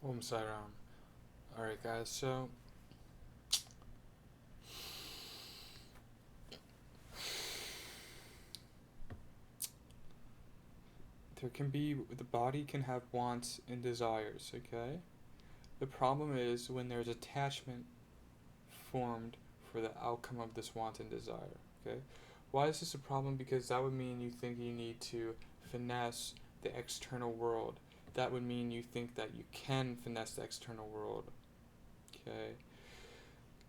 Sairam. Alright, guys, so the body can have wants and desires, okay? The problem is when there's attachment formed for the outcome of this want and desire, okay? Why is this a problem? Because that would mean you think you need to finesse the external world. That would mean you think that you can finesse the external world, okay?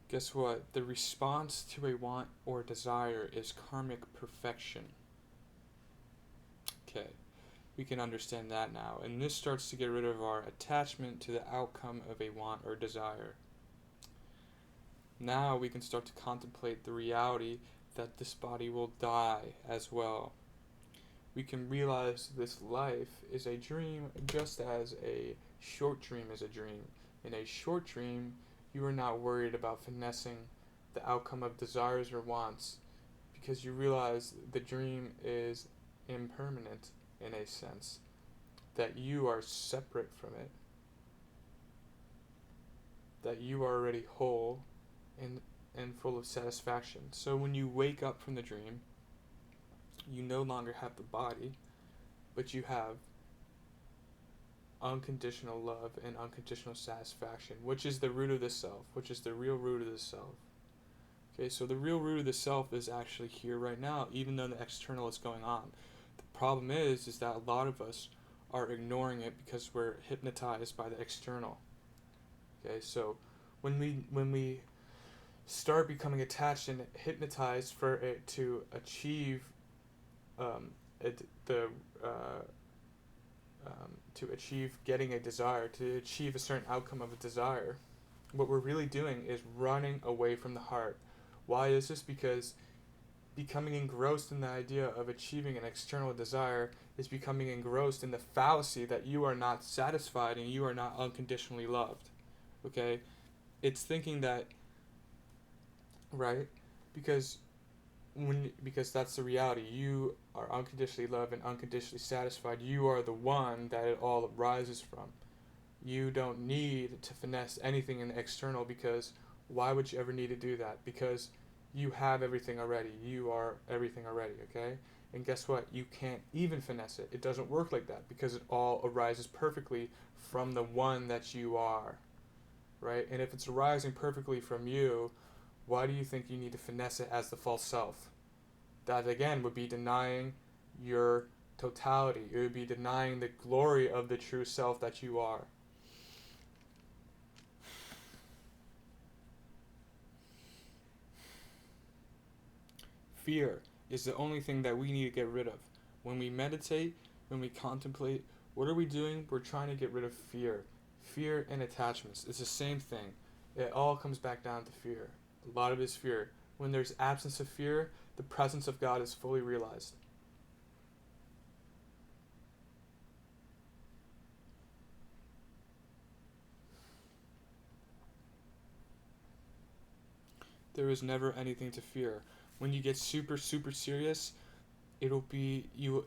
Guess what? The response to a want or desire is karmic perfection. Okay, we can understand that now. And this starts to get rid of our attachment to the outcome of a want or desire. Now we can start to contemplate the reality that this body will die as well. We can realize this life is a dream just as a short dream is a dream. In a short dream, you are not worried about finessing the outcome of desires or wants because you realize the dream is impermanent in a sense, that you are separate from it, that you are already whole and full of satisfaction. So when you wake up from the dream, you no longer have the body, but you have unconditional love and unconditional satisfaction, which is the root of the self, which is the real root of the self. Okay, so the real root of the self is actually here right now, even though the external is going on. The problem is that a lot of us are ignoring it because we're hypnotized by the external. Okay, so when we start becoming attached and hypnotized for it to achieve it, the to achieve getting a desire, to achieve a certain outcome of a desire, what we're really doing is running away from the heart. Why is this? Because becoming engrossed in the idea of achieving an external desire is becoming engrossed in the fallacy that you are not satisfied and you are not unconditionally loved. Okay? It's thinking that, right? Because because that's the reality. You are unconditionally loved and unconditionally satisfied. You are the one that it all arises from. You don't need to finesse anything in the external because why would you ever need to do that? Because you have everything already. You are everything already, okay? And guess what? You can't even finesse it. It doesn't work like that because it all arises perfectly from the one that you are, right? And if it's arising perfectly from you, why do you think you need to finesse it as the false self? That again would be denying your totality. It would be denying the glory of the true self that you are. Fear is the only thing that we need to get rid of. When we meditate, when we contemplate, what are we doing? We're trying to get rid of fear. Fear and attachments. It's the same thing. It all comes back down to fear. A lot of it is fear. When there's absence of fear, the presence of God is fully realized. There is never anything to fear. When you get super super serious, it'll be you'll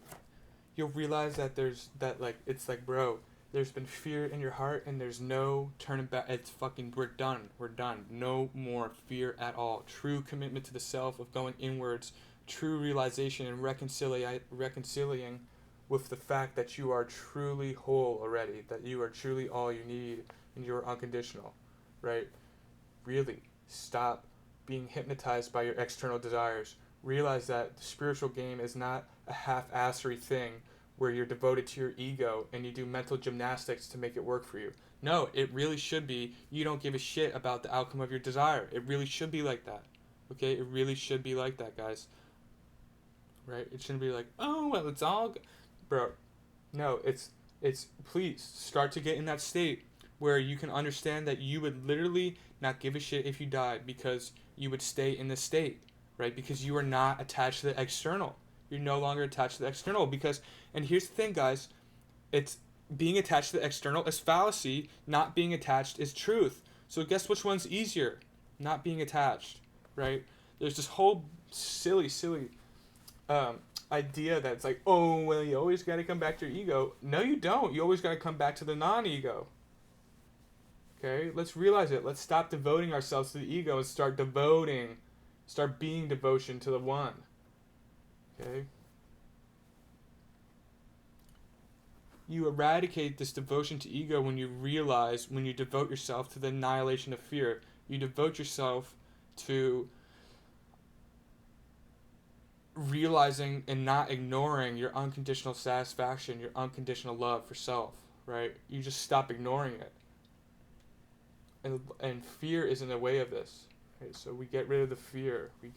realize that there's that like it's like bro, there's been fear in your heart and there's no turning back. It's fucking we're done. We're done. No more fear at all. True commitment to the self of going inwards, true realization and reconciling with the fact that you are truly whole already, that you are truly all you need and you are unconditional, right? Really stop being hypnotized by your external desires. Realize that the spiritual game is not a half-assery thing where you're devoted to your ego and you do mental gymnastics to make it work for you. No, it really should be you don't give a shit about the outcome of your desire. It really should be like that. Okay? It really should be like that, guys. Right? It shouldn't be like, "Oh, well, it's all bro, no, it's please start to get in that state where you can understand that you would literally not give a shit if you died because you would stay in this state, right? Because you are not attached to the external. You're no longer attached to the external because and here's the thing, guys, it's being attached to the external is fallacy, not being attached is truth. So guess which one's easier? Not being attached, right? There's this whole silly um, idea that's like, oh, well, you always got to come back to your ego. No, you don't. You always got to come back to the non ego. Okay? Let's realize it. Let's stop devoting ourselves to the ego and start being devotion to the one. Okay? You eradicate this devotion to ego when you devote yourself to the annihilation of fear. You devote yourself to realizing and not ignoring your unconditional satisfaction, your unconditional love for self, right? You just stop ignoring it. And fear is in the way of this. Right? So we get rid of the fear. We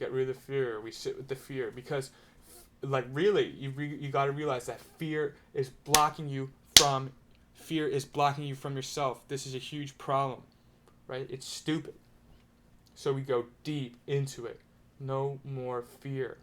sit with the fear because really you got to realize that fear is blocking you from yourself. This is a huge problem, right? It's stupid. So we go deep into it. No more fear.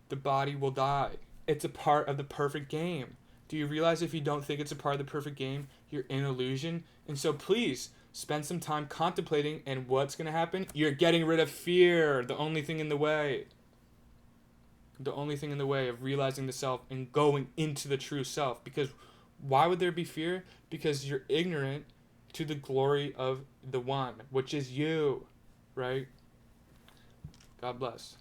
The body will die. It's a part of the perfect game. Do you realize if you don't think it's a part of the perfect game, you're in illusion? And so please, spend some time contemplating, and what's going to happen? You're getting rid of fear, the only thing in the way. The only thing in the way of realizing the self and going into the true self. Because why would there be fear? Because you're ignorant to the glory of the one, which is you, right? God bless.